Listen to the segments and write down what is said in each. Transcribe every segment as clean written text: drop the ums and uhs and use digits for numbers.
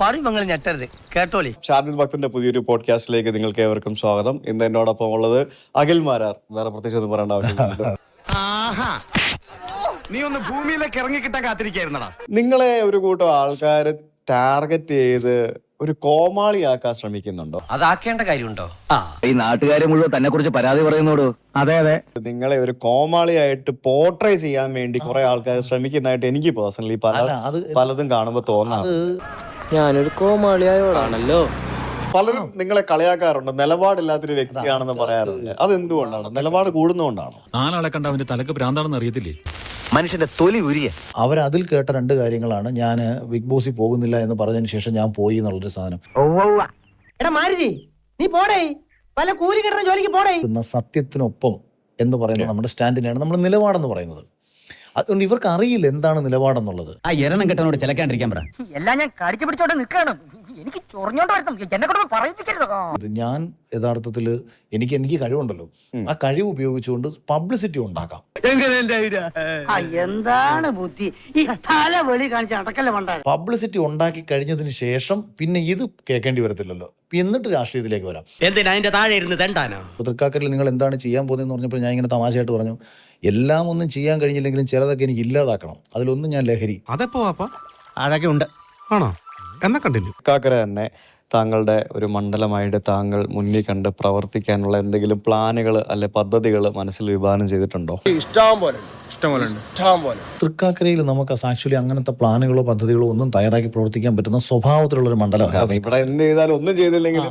പറയുമ്പോൾ ഞെട്ടരുത്, കേട്ടോളി. ഷാർജിദ് ഭക്തന്റെ പുതിയൊരു പോഡ്കാസ്റ്റിലേക്ക് നിങ്ങൾക്ക് ഏവർക്കും സ്വാഗതം. ഇന്ന് എന്നോടൊപ്പം ഉള്ളത് അഖിൽ മാരാർ. വേറെ പ്രത്യേകിച്ച് ഒന്നും പറയേണ്ട ആവശ്യമില്ല. നീ ഒന്ന് ഭൂമിയിലേക്ക് ഇറങ്ങി കിട്ടാൻ കാത്തിരിക്കായിരുന്നടാ. നിങ്ങളെ ഒരു കൂട്ടം ആൾക്കാർ ടാർഗറ്റ് ചെയ്ത് ഒരു കോമാളിയാക്കാൻ ശ്രമിക്കുന്നുണ്ടോ? അതാക്കേണ്ട കാര്യമുണ്ടോ? ഈ നാട്ടുകാരെ മുഴുവൻ തന്നെ കുറിച്ച് പരാതി പറയുന്നോടു. അതെ അതെ, നിങ്ങളെ ഒരു കോമാളിയായിട്ട് പോർട്രേ ചെയ്യാൻ വേണ്ടി കുറെ ആൾക്കാർ ശ്രമിക്കുന്നതായിട്ട് എനിക്ക് പേഴ്സണലി പലതും കാണുമ്പോൾ തോന്നാം. ഞാനൊരു കോമാളിയായോടാണല്ലോ. പലരും നിങ്ങളെ കളിയാക്കാറുണ്ട്, നിലപാടില്ലാത്തൊരു വ്യക്തിയാണെന്ന് പറയാറുണ്ട്. അതെന്തുകൊണ്ടാണ്? നിലപാട് കൂടുന്നതുകൊണ്ടാണോ? നാലാളെ കണ്ട അവന്റെ തലക്ക് ഭ്രാന്താണെന്ന് അറിയത്തില്ലേ? മനുഷ്യന്റെ തൊലി ഉരിയ. അവരതിൽ കേട്ട രണ്ട് കാര്യങ്ങളാണ്. ഞാൻ ബിഗ് ബോസിൽ പോകുന്നില്ല എന്ന് പറഞ്ഞതിന് ശേഷം ഞാൻ പോയി എന്നുള്ളൊരു സാധനം. എടാ മാരുതി, നീ പോടേ, പല കൂലി കിട്ടുന്ന ജോലിക്ക് പോടേ. സത്യത്തിനൊപ്പം എന്ന് പറയുന്നത് നമ്മുടെ സ്റ്റാൻഡിനെയാണ് നമ്മൾ നിലപാടെന്ന് പറയുന്നത്. അതുകൊണ്ട് ഇവർക്ക് അറിയില്ല എന്താണ് നിലപാടെന്നുള്ളത്. ആ എരണം കെട്ടനോട് ചിലക്കാണ്ടിരിക്കാൻ പറ. എല്ലാം ഞാൻ കടിച്ചു പിടിച്ചോണ്ട് നിൽക്കണം, എനിക്ക് ചൊറിഞ്ഞോണ്ട് വരണം, എന്നെ കൊണ്ട് പറയിപ്പിക്കരുത്. ഞാൻ യഥാർത്ഥത്തിൽ എനിക്ക് കഴിവുണ്ടല്ലോ, ആ കഴിവ് ഉപയോഗിച്ചുകൊണ്ട് പബ്ലിസിറ്റി ഉണ്ടാക്കാം. എന്താണ് ബുദ്ധി ഈ തല വെളി കാണിച്ച് അടക്കല്ല വേണ്ട. പബ്ലിസിറ്റി ഉണ്ടാക്കി കഴിഞ്ഞതിന് ശേഷം പിന്നെ ഇത് കേൾക്കേണ്ടി വരത്തില്ലല്ലോ, എന്നിട്ട് രാഷ്ട്രീയത്തിലേക്ക് വരാം. എന്തിനാ അതിന്റെ താഴെ ഇരുന്ന് തെണ്ടാനോ? തൃക്കാക്കരയിൽ നിങ്ങൾ എന്താണ് ചെയ്യാൻ പോകുന്നതെന്ന് പറഞ്ഞപ്പോൾ ഞാൻ ഇങ്ങനെ തമാശയായിട്ട് പറഞ്ഞു, എല്ലാം ഒന്നും ചെയ്യാൻ കഴിഞ്ഞില്ലെങ്കിലും ചിലതൊക്കെ എനിക്ക് ഇല്ലാതാക്കണം. അതിലൊന്നും ഞാൻ ലഹരി. അതെപ്പോ അതൊക്കെ ഉണ്ട് ആണോ? എന്നാ കണ്ടിന്യൂ. തൃക്കാക്കര തന്നെ താങ്കളുടെ ഒരു മണ്ഡലമായിട്ട് താങ്കൾ മുന്നിൽ കണ്ട് പ്രവർത്തിക്കാനുള്ള എന്തെങ്കിലും പ്ലാനുകൾ അല്ലെ പദ്ധതികൾ മനസ്സിൽ വിഭാവനം ചെയ്തിട്ടുണ്ടോ? തൃക്കാക്കരയിൽ നമുക്ക് ആക്ച്വലി അങ്ങനത്തെ പ്ലാനുകളോ പദ്ധതികളോ ഒന്നും തയ്യാറാക്കി പ്രവർത്തിക്കാൻ പറ്റുന്ന സ്വഭാവത്തിലുള്ള ഒരു മണ്ഡലമാണ്. ഇവിടെ എന്ത് ചെയ്താലും ഒന്നും ചെയ്തില്ലെങ്കിൽ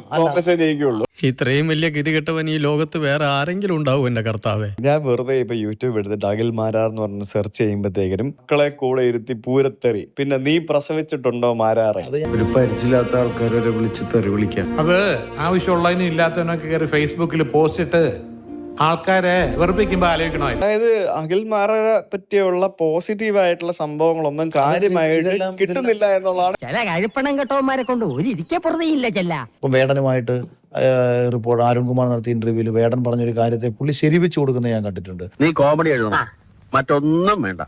ജയിക്കുള്ളൂ. ഇത്രയും വലിയ ഗതികെട്ടവൻ ഈ ലോകത്ത് വേറെ ആരെങ്കിലും ഉണ്ടാവും എന്റെ കർത്താവേ. ഞാൻ വെറുതെ ഇപ്പൊ യൂട്യൂബ് എടുത്തിട്ട് അഖിൽ മാരാർ എന്ന് പറഞ്ഞ് സെർച്ച് ചെയ്യുമ്പോഴത്തേക്കും മക്കളെ കൂടെ ഇരുത്തി പൂരത്തെറി, പിന്നെ നീ പ്രസവിച്ചിട്ടുണ്ടോ മാരാറെ. ഒരു പരിചയമില്ലാത്ത ആൾക്കാരെ വിളിച്ച് തെറി വിളിക്കാം. അത് ആവശ്യമുള്ളതിനും ഇല്ലാത്തതിനൊക്കെ കയറി ഫേസ്ബുക്കിൽ പോസ്റ്റ് ഇട്ട് ആൾക്കാരെ വെറുപ്പിക്കുമ്പോ ആലോചിക്കണോ? അതായത് അഖിൽ മാരാറെ പറ്റിയുള്ള പോസിറ്റീവ് ആയിട്ടുള്ള സംഭവങ്ങളൊന്നും കാര്യമായിട്ട് കിട്ടുന്നില്ല എന്നുള്ളതാണ്. ചില കഴിപ്പണം കെട്ടവന്മാരെ കൊണ്ട് ഒരു ഇരിക്കെ പുറത്തേയില്ല ചെല്ല. ഇപ്പം വേടനുമായിട്ട് റിപ്പോർട്ട് അരുൺകുമാർ നടത്തിയ ഇന്റർവ്യൂവിൽ വേടൻ പറഞ്ഞൊരു കാര്യത്തെ പുള്ളി ശരിവെച്ചു കൊടുക്കുന്നത് ഞാൻ കണ്ടിട്ടുണ്ട്. നീ കോമഡി എഴുതണം, മറ്റൊന്നും വേണ്ട.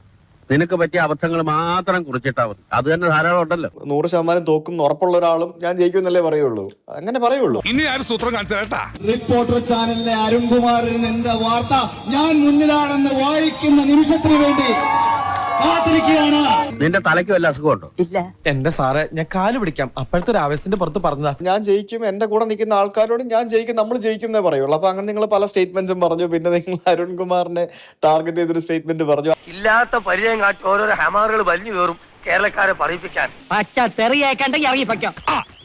നിനക്ക് പറ്റിയ അബദ്ധങ്ങൾ മാത്രം കുറിച്ചിട്ടാ മതി, അത് തന്നെ ധാരാളം ഉണ്ടല്ലോ. 100% തോക്കും ഉറപ്പുള്ള ഒരാളും ഞാൻ ജയിക്കുന്നല്ലേ പറയുള്ളൂ, അങ്ങനെ പറയുള്ളൂ. ഇനി ആരും സൂത്രം കാണിച്ചേട്ടാ. റിപ്പോർട്ടർ ചാനലിലെ അരുൺകുമാറിന് എന്റെ വാർത്ത ഞാൻ മുന്നിലാണെന്ന് വായിക്കുന്ന നിമിഷത്തിന് വേണ്ടി കാത്തിരിക്കുകയാണ്. നിന്റെ തലയ്ക്ക് വല്ല അസുഖമുണ്ടോ? ഇല്ല. എന്റെ സാറേ, ഞാൻ കാല് പിടിക്കാം. അപ്പോഴത്തെ ഒരു ആവേശത്തിന്റെ പുറത്ത് പറഞ്ഞതാ. ഞാൻ ജയിക്കും, എന്റെ കൂടെ നിൽക്കുന്ന ആൾക്കാരോട് ഞാൻ ജയിക്കും, നമ്മൾ ജയിക്കും എന്നേ പറയുള്ളൂ. അപ്പൊ അങ്ങനെ നിങ്ങൾ പല സ്റ്റേറ്റ്മെന്റ്സും പറഞ്ഞു. പിന്നെ നിങ്ങൾ അരുൺകുമാറിനെ ടാർഗറ്റ് ചെയ്തൊരു സ്റ്റേറ്റ്മെന്റ് പറഞ്ഞു. ഇല്ലാത്ത പരിചയം കാട്ടി ഓരോരോ ഹമാറുകൾ വലിഞ്ഞു കയറും കേരളക്കാരെ പറയിപ്പിക്കാൻ. പച്ച തെറിയേക്കണ്ടെങ്കിൽ ഇറങ്ങി പയ്ക്കാം.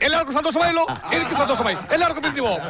എല്ലാവർക്കും സന്തോഷമായല്ലോ? എനിക്ക് സന്തോഷമായി. എല്ലാവർക്കും പിരിഞ്ഞു പോവാം.